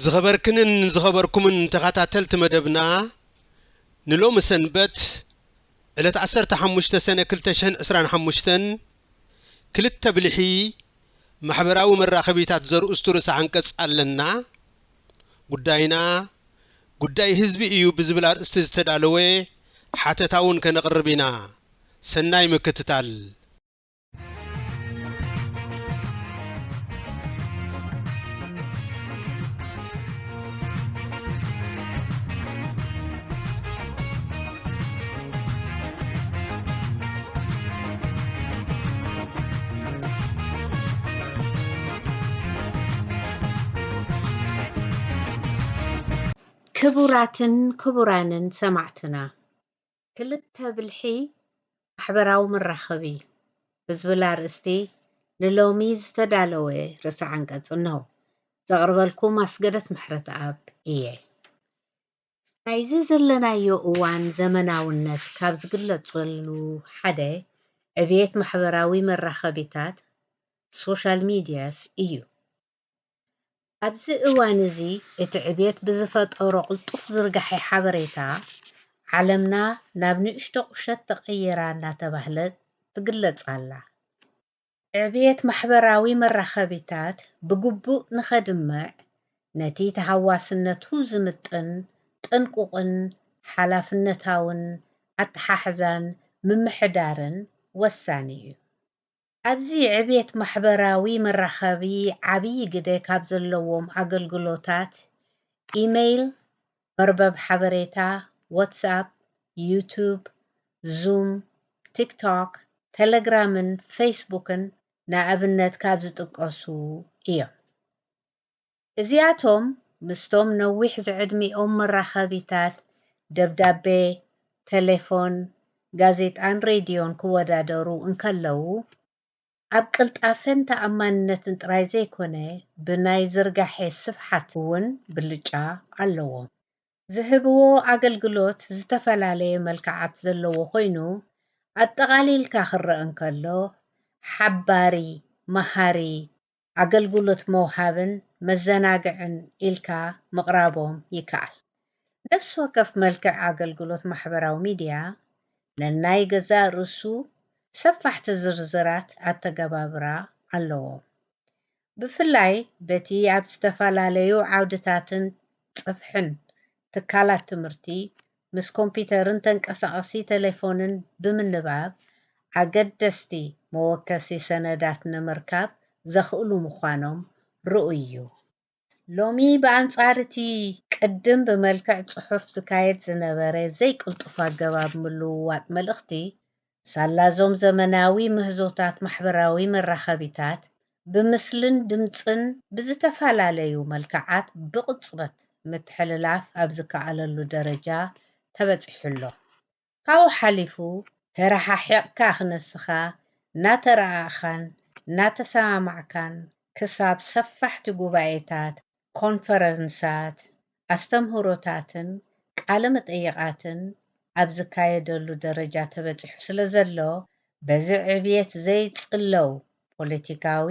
ዝኸበርክንን ዝኸበርኩምን ተኸታተልቲ መደብና ንሎም ሰንበት ዕለት 15 ሰነ 2025 ክልተ ብልሒ ማሕበራዊ መራኸቢታት ዘርእስቱ ርእሰ አንቀጽ ኣለና ጉዳይና ጉዳይ ህዝቢ እዩ ብዝብል አርእስቲ ዝተዳለወ ሓተታውን ከነቅርብ ኢና ሰናይ ምክትታል ክቡራትን ክቡራንን ሰማዕትና ክልተ ብልሒ ማሕበራዊ መራኸቢ ብዝብል አርእስቲ ንሎሚ ዝተዳለወ ርእሰ አንቀጽ ነው ዘቕርበልኩም አስገደት ምሕረት አብ እየ ናይዚ ዘለናዮ እዋን ዘመናውነት ካብ ዝግለጸሉ ሓደ ዕብየት ማሕበራዊ መራኸቢታት ሶሻል ሚድያስ እዩ ኣብዚ እዋን እዚ እቲ ዕብየት ብዝፈጠሮ ቅልጡፍ ዝርጋሐ ሓበሬታ ዓለምና ናብ ንእሽቶ ቁሸት ተቐይራ እናተባህለት ትግለጽ ኣላ ዕብየት ማሕበራዊ መራኸቢታት ብግቡእ ንኸድምዕ ነቲ ተሃዋስነቱ ዝምጥን ጥንቁቕን ሓላፍነታውን ኣተሓሕዛን ምምሕዳርን ወሳኒ እዩ ኣብዚ ዕብየት ማሕበራዊ መራኸቢ ዓብይ ግደ ካብ ዘለዎም አገልግሎታት ኢሜይል መርበብ ሓበሬታ ዋትስኣፕ ዩቱብ ዙም ቲክቶክ ቴሌግራምን ፌስቡክን ንኣብነት ካብ ዝጥቀሱ እዮም እዚኣቶም ምስቶም ነዊሕ ዝዕድሚኦም መራኸቢታት ደብዳቤ ቴሌፎን ጋዜጣን ሬድዮን ክወዳደሩ እንከለው ኣብ ቅልጣፈን ተኣማንነትን ጥራይ ዘይኮነ ብናይ ዝርጋሐ ስፍሓት እውን ብልጫ ኣለዎም ዝህብዎ አገልግሎት ዝተፈላለየ መልክዓት ዘለዎ ኮይኑ ኣጠቃሊልካ ክረአ እንከሎ ሓባሪ መሃሪ አገልግሎት መውሃብን መዘናግዕን ኢልካ ምቕራቦም ይከኣል ነፍሲ ወከፍ መልክዕ አገልግሎት ማሕበራዊ ሚድያ ነናይ ገዛ ርእሱ ሰፋሕቲ ዝርዝራት ኣተገባብራ ኣለዎ ብፍላይ በቲ ኣብ ዝተፈላለዩ ዓውድታትን ጽፍሕን ትካላት ትምህርቲ ምስ ኮምፒተርን ተንቀሳቐሲ ቴሌፎንን ብምንባብ ኣገደስቲ መወከሲ ሰነዳት ንምርካብ ዘኽእሉ ምዃኖም ርኡዩ ሎሚ ብኣንጻር እቲ ቅድም ብመልክዕ ጽሑፍ ዝካየድ ዝነበረ ዘይቅልጡፍ ኣገባብ ምልውዋጥ መልእኽቲ ሳላዞም ዘመናዊ ምህዞታት ማሕበራዊ መራኸቢታት ብምስልን ድምፅን ብዝተፈላለዩ መልክዓት ብቕጽበት ምትሕልላፍ ኣብ ዝከኣለሉ ደረጃ ተበፂሑሎ ካብኡ ሓሊፉ ተረሓሒቕካ ክነስኻ እናተረኣኻን እናተሰማማዕካን ክሳብ ሰፋሕቲ ጉባኤታት ኮንፈረንሳት ኣስተምህሮታትን ቃለ መጠይቃትን ኣብ ዝካየደሉ ደረጃ ተበፂሑ ስለ ዘሎ በዚ ዕብየት ዘይጽለው ፖለቲካዊ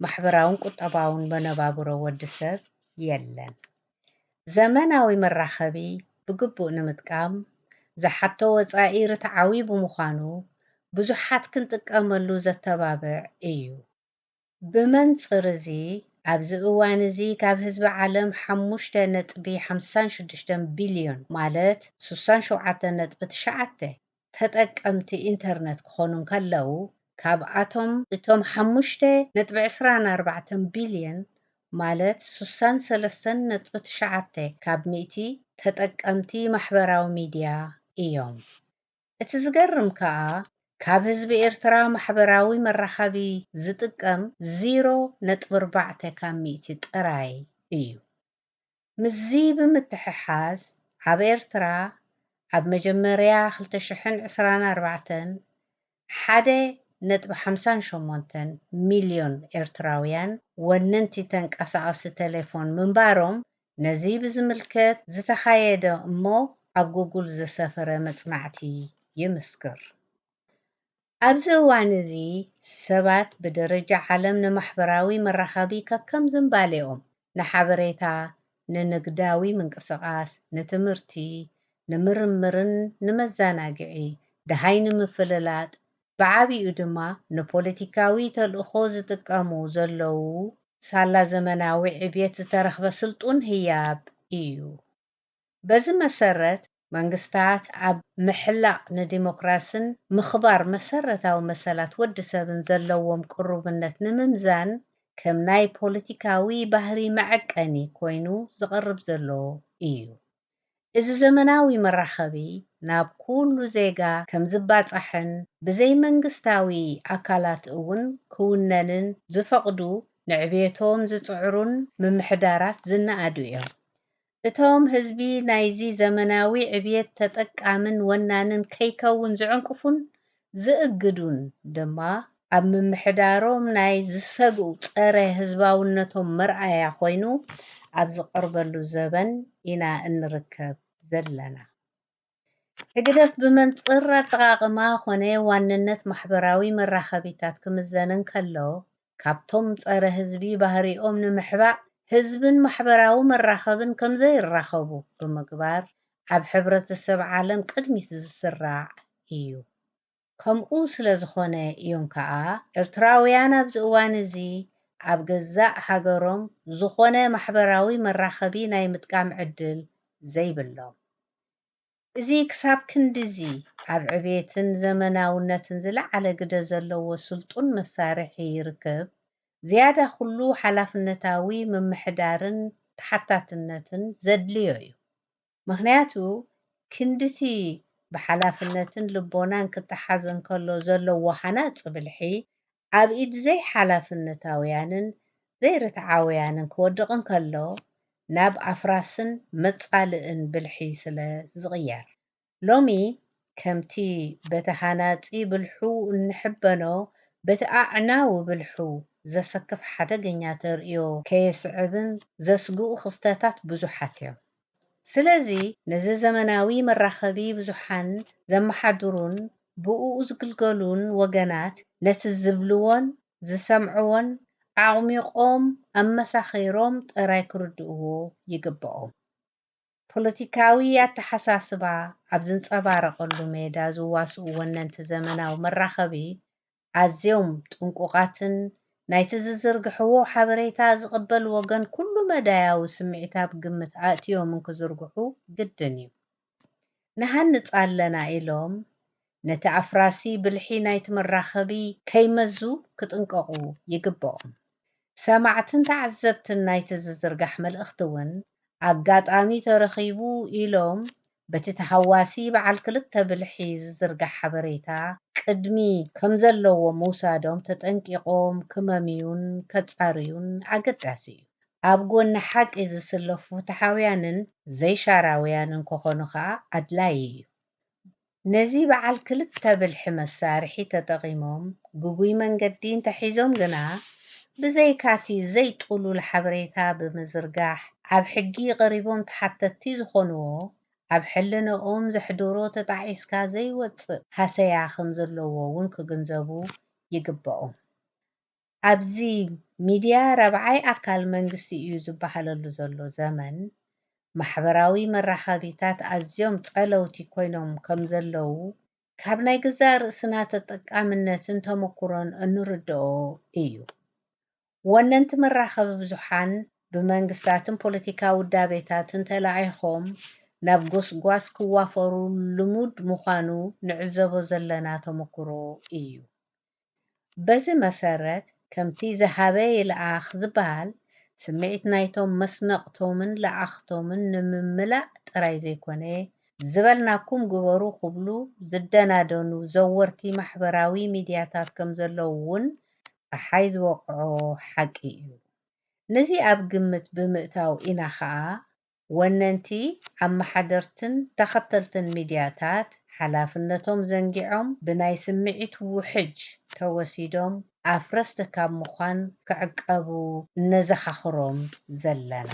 ማሕበራውን ቁጠባውን መነባብሮ ወዲ ሰብ የለን ዘመናዊ መራኸቢ ብግቡእ ንምጥቃም ዝሓቶ ወፃኢ ርትዓዊ ብምዃኑ ብዙሓት ክንጥቀመሉ ዘተባብዕ እዩ ብመንጽር እዚ ኣብዚ እዋን እዚ ካብ ህዝቢ ዓለም 5.56 ቢልዮን ማለት 67.9 ተጠቀምቲ ኢንተርኔት ክኾኑ እንከለው ካብኣቶም እቶም 5.24 ቢልዮን ማለት 63.9 ካብ 100 ተጠቀምቲ ማሕበራዊ ሚድያ እዮም እቲ ዝገርም ከዓ ካብ ህዝቢ ኤርትራ ማሕበራዊ መራኸቢ ዝጥቀም 0.4 ካብ 100 ጥራይ እዩ ምዚ ብምትሕሓዝ ኣብ ኤርትራ ኣብ መጀመርያ 2024 1.58 ሚልዮን ኤርትራውያን ወነንቲ ተንቀሳቐሲ ቴሌፎን ምንባሮም ነዚ ብዝምልከት ዝተኻየደ እሞ ኣብ ጉግል ዝሰፈረ መጽናዕቲ ይምስክር ኣብዚ እዋን እዚ ሰባት ብደረጃ ዓለም ንማሕበራዊ መራኸቢ ከከም ዝምባልኦም ንሓበሬታ ንንግዳዊ ምንቅስቓስ፣ ንትምህርቲ፣ ንምርምርን ንመዘናግዒ፣ ድሃይ ንምፍልላጥ ብዓቢኡ ድማ ንፖለቲካዊ ተልእኾ ዝጥቀሙ ዘለዉ ሳላ ዘመናዊ ዕብየት ዝተረኽበ ስልጡን ህያብ እዩ። በዚ መሰረት መንግስታት ኣብ ምሕላቕ ንዲሞክራስን ምኽባር መሰረታዊ መሰላት ወዲ ሰብን ዘለዎም ቅሩብነት ንምምዛን ከም ናይ ፖለቲካዊ ባህሪ መዐቀኒ ኮይኑ ዝቐርብ ዘሎ እዩ። እዚ ዘመናዊ መራኸቢ ናብ ኩሉ ዜጋ ከም ዝባጻሕን ብዘይ መንግስታዊ ኣካላት እውን ክውነንን ዝፈቕዱ ንዕብየቶም ዝጽዕሩን ምምሕዳራት ዝነኣዱ እዮም። እቶም ህዝቢ ናይዚ ዘመናዊ ዕብየት ተጠቃምን ወናንን ከይከውን ዝዕንቅፉን ዝእግዱን ድማ ኣብ ምምሕዳሮም ናይ ዝሰግኡ ጸረ ህዝባውነቶም መርኣያ ኮይኑ ኣብ ዝቐርበሉ ዘበን ኢና እንርከብ ዘለና። ሕግደፍ ብመንጽር ኣጠቓቕማ ኾነ ዋንነት ማሕበራዊ መራኸቢታት ክምዘንን ከሎ ካብቶም ጸረ ህዝቢ ባህሪኦም ንምሕባእ ህዝብን ማሕበራዊ መራኸብን ከም ዘይራኸቡ ብምግባር ኣብ ሕብረተሰብ ዓለም ቅድሚት ዝስራዕ እዩ። ከምኡ ስለ ዝኾነ እዮም ከዓ ኤርትራውያን ኣብዚ እዋን እዚ ኣብ ገዛእ ሃገሮም ዝኾነ ማሕበራዊ መራኸቢ ናይ ምጥቃም ዕድል ዘይብሎም። እዚ ክሳብ ክንዲዚ ኣብ ዕብየትን ዘመናውነትን ዝለዓለ ግደ ዘለዎ ስልጡን መሳርሒ ይርከብ ዝያዳ ኩሉ ሓላፍነታዊ ምምሕዳርን ተሓታትነትን ዘድልዮ እዩ። ምክንያቱ ክንድቲ ብሓላፍነትን ልቦናን ክተሓዝ እንከሎ ዘለዎ ሓናፅ ብልሒ ኣብ ኢድ ዘይሓላፍነታውያንን ዘይርትዓውያንን ክወድቕ እንከሎ ናብ ኣፍራስን መጻልእን ብልሒ ስለ ዝቕየር ሎሚ ከምቲ በቲ ሃናፂ ብልሑ እንሕበኖ በቲ ኣዕናዊ ብልሑ ዘሰክፍ ሓደገኛ ተርእዮ ከየስዕብን ዘስግኡ ክስተታት ብዙሓት እዮም። ስለዚ ነዚ ዘመናዊ መራኸቢ ብዙሓን ዘመሓድሩን ብኡ ዝግልገሉን ወገናት ነቲ ዝብልዎን ዝሰምዕዎን ኣዕሚቖም ኣመሳኺሮም ጥራይ ክርድእዎ ይግብኦም። ፖለቲካዊ ኣተሓሳስባ ኣብ ዝንጸባረቐሉ ሜዳ ዝዋስኡ ወነንቲ ዘመናዊ መራኸቢ ኣዝዮም ጥንቁቓትን ናይቲ ዝዝርግሕዎ ሓበሬታ ዝቕበል ወገን ኩሉ መዳያዊ ስምዒታት ግምት ኣእትዮም ክዝርግሑ ግድን እዩ። ንሃንፅ ኣለና ኢሎም ነቲ ኣፍራሲ ብልሒ ናይቲ መራኸቢ ከይመዙ ክጥንቀቑ ይግብኦም። ሰማዕትን ተዓዘብትን ናይቲ ዝዝርጋሕ መልእኽቲ እውን ኣጋጣሚ ተረኺቡ ኢሎም በቲ ተሃዋሲ በዓል ክልተ ብልሒ ዝዝርጋሕ ሓበሬታ ቅድሚ ከም ዘለዎ ምውሳዶም ተጠንቂቖም ክመምዩን ከጻርዩን ኣገዳሲ እዩ። ኣብ ጎኒ ሓቂ ዝስለፉ ፍትሓውያንን ዘይሻራውያንን ክኾኑ ከዓ ኣድላይ እዩ። ነዚ በዓል ክልተ ብልሒ መሳርሒ ተጠቒሞም ግጉይ መንገዲ እንተሒዞም ግና ብዘይካቲ ዘይጥሉል ሓበሬታ ብምዝርጋሕ ኣብ ሕጊ ቀሪቦም ተሓተቲ ዝኾንዎ ኣብ ሕልንኦም ዘሕድሮ ተጣዒስካ ዘይወፅእ ሃሰያ ከም ዘለዎ እውን ክግንዘቡ ይግብኦም። ኣብዚ ሚድያ ረብዓይ ኣካል መንግስቲ እዩ ዝበሃለሉ ዘሎ ዘመን ማሕበራዊ መራኸቢታት ኣዝዮም ጸለውቲ ኮይኖም ከም ዘለዉ ካብ ናይ ገዛእ ርእስና ተጠቃምነትን ተመኩሮን እንርድኦ እዩ። ወነንቲ መራኸቢ ብዙሓን ብመንግስታትን ፖለቲካ ውዳቤታትን ተላኢኾም ናብ ጎስጓስ ክዋፈሩ ልሙድ ምዃኑ ንዕዘቦ ዘለና ተመኩሮ እዩ። በዚ መሰረት ከምቲ ዝሃበ ይልኣኽ ዝበሃል ስምዒት ናይቶም መስነቕቶምን ለኣኽቶምን ንምምላእ ጥራይ ዘይኮነ ዝበልናኩም ግበሩ ክብሉ ዝደናደኑ ዘወርቲ ማሕበራዊ ሚድያታት ከም ዘለዉ እውን ፀሓይ ዝወቕዖ ሓቂ እዩ። ነዚ ኣብ ግምት ብምእታው ኢና ከዓ ወነንቲ ኣመሓደርትን ተኸተልትን ሚድያታት ሓላፍነቶም ዘንጊዖም ብናይ ስምዒት ውሕጅ ተወሲዶም ኣፍረስቲ ካብ ምዃን ክዕቀቡ እነዘኻኽሮም ዘለና።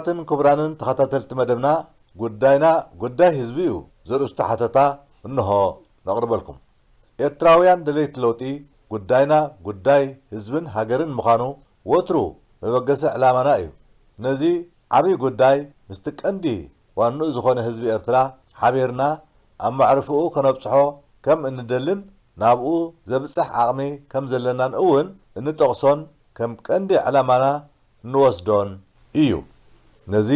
ክቡራትን ክቡራንን ተኸታተልቲ መደብና ጉዳይና ጉዳይ ህዝቢ እዩ ዘርእስቱ ሓተታ እንሆ ነቕርበልኩም። ኤርትራውያን ድሌት ለውጢ ጉዳይና ጉዳይ ህዝብን ሃገርን ምዃኑ ወትሩ መበገሲ ዕላማና እዩ። ነዚ ዓብይ ጉዳይ ምስቲ ቀንዲ ዋንኡ ዝኾነ ህዝቢ ኤርትራ ሓቢርና ኣብ ማዕርፍኡ ከነብፅሖ ከም እንደልን ናብኡ ዘብፅሕ ዓቕሚ ከም ዘለናን እውን እንጠቕሶን ከም ቀንዲ ዕላማና እንወስዶን እዩ። ነዚ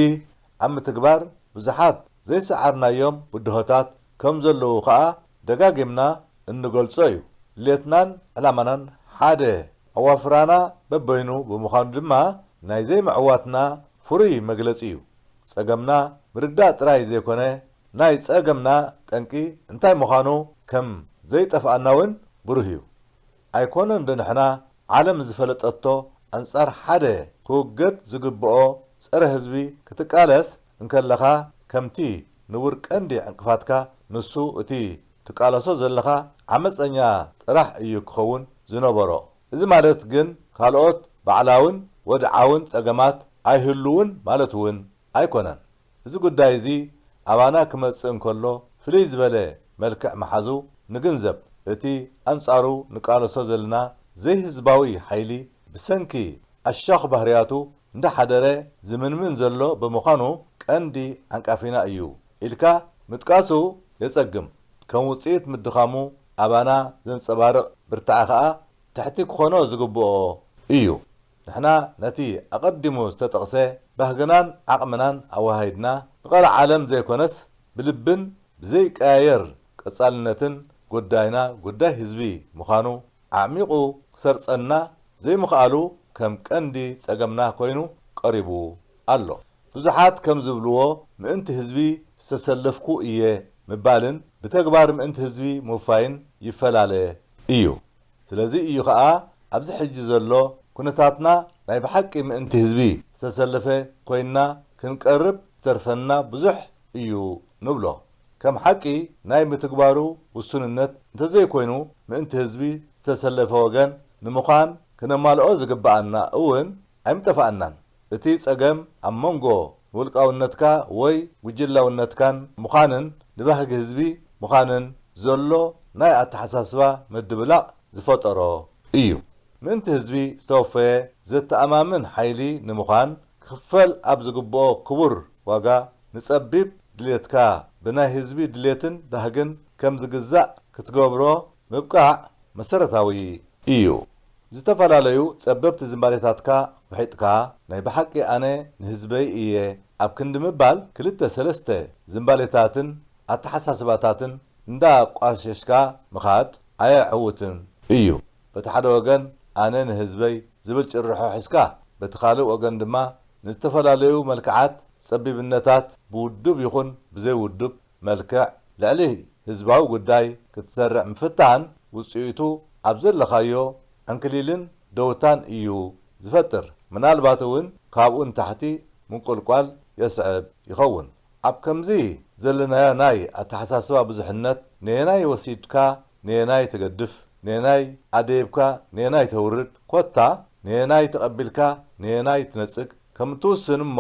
ኣብ ምትግባር ብዙሓት ዘይሰዓርናዮም ውድሆታት ከም ዘለዉ ከዓ ደጋጊምና እንገልጾ እዩ። ድሌትናን ዕላማናን ሓደ ኣዋፍራና በበይኑ ብምዃኑ ድማ ናይ ዘይምዕዋትና ፍሩይ መግለጺ እዩ። ጸገምና ምርዳእ ጥራይ ዘይኮነ ናይ ጸገምና ጠንቂ እንታይ ምዃኑ ከም ዘይጠፍኣና እውን ብሩህ እዩ። ኣይኮነን ንሕና ዓለም ዝፈለጠቶ ኣንጻር ሓደ ክውገድ ዝግብኦ ጸረ ህዝቢ ክትቃለስ እንከለኻ ከምቲ ንውር ቀንዲ ዕንቅፋትካ ንሱ እቲ ትቃለሶ ዘለኻ ዓመፀኛ ጥራሕ እዩ ክኸውን ዝነበሮ። እዚ ማለት ግን ካልኦት ባዕላውን ወድዓውን ጸገማት ኣይህልውን ማለት እውን ኣይኮነን። እዚ ጉዳይ እዚ ኣባና ክመጽእ እንከሎ ፍልይ ዝበለ መልክዕ መሓዙ ንግንዘብ እቲ ኣንጻሩ ንቃለሶ ዘለና ዘይህዝባዊ ሓይሊ ብሰንኪ ኣሻኽ ባህርያቱ እንዳሓደረ ዝምንምን ዘሎ ብምዃኑ ቀንዲ ዓንቃፊና እዩ ኢልካ ምጥቃሱ የጸግም። ከም ውፅኢት ምድኻሙ ኣባና ዘንጸባርቕ ብርታዕ ከዓ ትሕቲ ክኾኖ ዝግብኦ እዩ። ንሕና ነቲ ኣቐዲሙ ዝተጠቕሰ ባህግናን ዓቕምናን ኣዋሃይድና ንቐረ ዓለም ዘይኮነስ ብልብን ብዘይቀያየር ቀጻልነትን ጉዳይና ጉዳይ ህዝቢ ምዃኑ ዓሚቑ ክሰርጸና ዘይምኽኣሉ ከም ቀንዲ ጸገምና ኮይኑ ቀሪቡ ኣሎ። ብዙሓት ከም ዝብልዎ ምእንቲ ህዝቢ ዝተሰለፍኩ እየ ምባልን ብተግባር ምእንቲ ህዝቢ ምውፋይን ይፈላለ እዩ። ስለዚ እዩ ከዓ ኣብዚ ሕጂ ዘሎ ኩነታትና ናይ ብሓቂ ምእንቲ ህዝቢ ዝተሰለፈ ኮይንና ክንቀርብ ዝተርፈና ብዙሕ እዩ ንብሎ። ከም ሓቂ ናይ ምትግባሩ ውሱንነት እንተዘይኮይኑ ምእንቲ ህዝቢ ዝተሰለፈ ወገን ንምዃን ክነማልኦ ዝግብኣና እውን ኣይምጠፋእናን። እቲ ጸገም ኣብ መንጎ ውልቃውነትካ ወይ ጉጅላውነትካን ምዃንን ንባህጊ ህዝቢ ምዃንን ዘሎ ናይ ኣተሓሳስባ ምድብላቕ ዝፈጠሮ እዩ። ምእንቲ ህዝቢ ዝተወፈየ ዘተኣማምን ሓይሊ ንምዃን ክኽፈል ኣብ ዝግብኦ ክቡር ዋጋ ንጸቢብ ድሌትካ ብናይ ህዝቢ ድሌትን ባህግን ከም ዝግዛእ ክትገብሮ ምብቃዕ መሰረታዊ እዩ። ዝተፈላለዩ ጸበብቲ ዝምባሌታትካ ውሒጥካ ናይ ብሓቂ ኣነ ንህዝበይ እየ ኣብ ክንዲ ምባል 2-3 ዝምባሌታትን ኣተሓሳስባታትን እንዳቋሸሽካ ምኻድ ኣየዕውትን እዩ። በቲ ሓደ ወገን ኣነ ንህዝበይ ዝብል ጭርሖ ሒዝካ በቲ ካልእ ወገን ድማ ንዝተፈላለዩ መልክዓት ጸቢብነታት ብውዱብ ይኹን ብዘይውዱብ መልክዕ ልዕሊ ህዝባዊ ጉዳይ ክትሰርዕ ምፍታን ውፅኢቱ ኣብ ዘለኻዮ ዕንክሊልን ደውታን እዩ ዝፈጥር። ምናልባት እውን ካብኡ ንታሕቲ ምንቁልቋል የስዕብ ይኸውን። ኣብ ከምዚ ዘለናዮ ናይ ኣተሓሳስባ ብዙሕነት ንየናይ ወሲድካ ንየናይ ትገድፍ፣ ንየናይ ኣደይብካ ንየናይ ተውርድ፣ ኮታ ንየናይ ተቐቢልካ ንየናይ ትነጽግ ከም ትውስን እሞ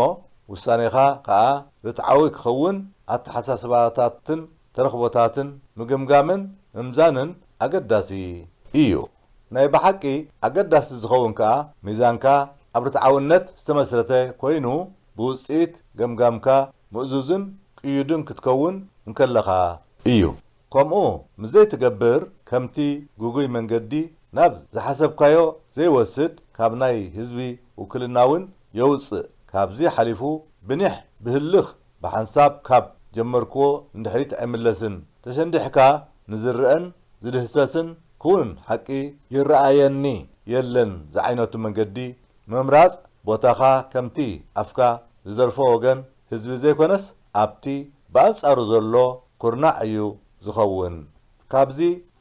ውሳኔኻ ከዓ ርትዓዊ ክኸውን ኣተሓሳስባታትን ተረኽቦታትን ምግምጋምን ምምዛንን ኣገዳሲ እዩ። ናይ ብሓቂ ኣገዳሲ ዝኸውን ከዓ ሚዛንካ ኣብ ርትዓውነት ዝተመስረተ ኮይኑ ብውፅኢት ገምጋምካ ምእዙዝን ቅዩድን ክትከውን እንከለኻ እዩ። ከምኡ ምዘይትገብር ከምቲ ጉጉይ መንገዲ ናብ ዝሓሰብካዮ ዘይወስድ ካብ ናይ ህዝቢ ውክልናውን የውፅእ። ካብዚ ሓሊፉ ብኒሕ ብህልኽ ብሓንሳብ ካብ ጀመርክዎ እንድሕሪት ኣይምለስን። ተሸንዲሕካ ንዝርአን ዝድህሰስን ክውን ሓቂ ይረኣየኒ የለን ዝዓይነቱ መንገዲ ምምራጽ ቦታኻ ከምቲ ኣፍካ ዝደርፎ ወገን ህዝቢ ዘይኮነስ ኣብቲ ብኣንጻሩ ዘሎ ኩርናዕ እዩ ዝኸውን። ካብዚ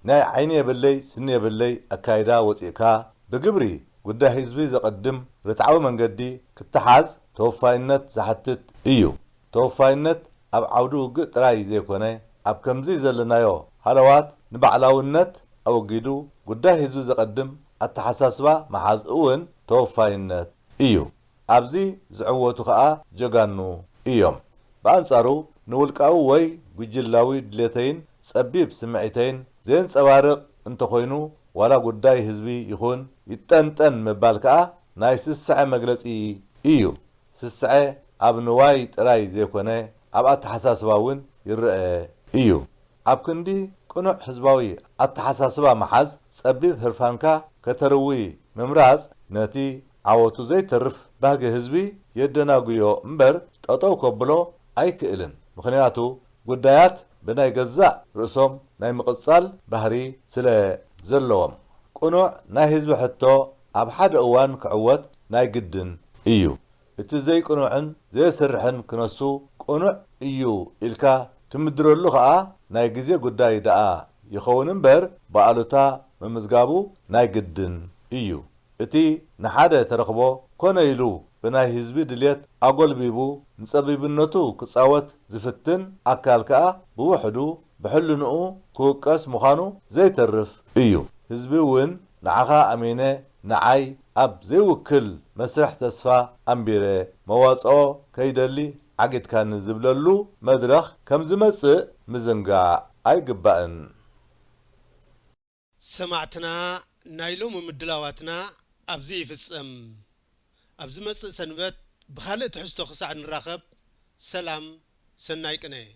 ናይ ዓይኒ የብለይ ስኒ የብለይ ኣካይዳ ወፂእካ ብግብሪ ጉዳይ ህዝቢ ዘቐድም ርትዓዊ መንገዲ ክትሓዝ ተወፋይነት ዝሓትት እዩ። ተወፋይነት ኣብ ዓውዲ ውግእ ጥራይ ዘይኮነ ኣብ ከምዚ ዘለናዮ ሃለዋት ንባዕላውነት ኣወጊዱ ጉዳይ ህዝቢ ዘቐድም ኣተሓሳስባ መሓዝ እውን ተወፋይነት እዩ። أبزي زعوتو خاء جغانو إيوم بأنصارو نولقاو وي بجلاوي دليتين صبيب سمعيتين زين صوارق انت خوينو ولا قداي حزبي يخون يتنتن مبال كا ناي سسعه مغلصي ايو سسعه اب نواي طراي زيكونه اب اتحساسباون يرئ ايو اب كندي قنوع حزباوي اتحساسبا محز صبيب هرفانكا كتروي ممراز نتي عوتو زي ترف باغي حزبي يدناغيو امبر ططو كبلو ايكئلن مخنياتو قدايات بناي جزاء رسوم ناي مقصال بحري سلا زلوم قنوع ناي حزب حتو اب حد اوان كعوت ناي قدن ايو اتزي قنوعن زي سرحن كنسو قنوع ايو الكا تمدرلو خا ناي غزي قداي دا يخون امبر بقالوتا ممزغابو ناي قدن ايو اتي نحاده ترخبو كونه يلو بناي حزبي دليت اقول بيبو نصبيبنتو كصاوت زفتن اكال كا بوحدو بحلنو كوقاس مخانو زي ترف ايو حزبي ون نعخا امينه نعاي اب زي وكل مسرح تسفا امبيره مواصو كيدلي عقد كان زبللو مدرخ كم زمص مزنغا ايغبان سمعتنا نايلوم مدلاواتنا ابزي فصم ابز مص سنبت بخالق تحستو خصع نراخب سلام سناي قني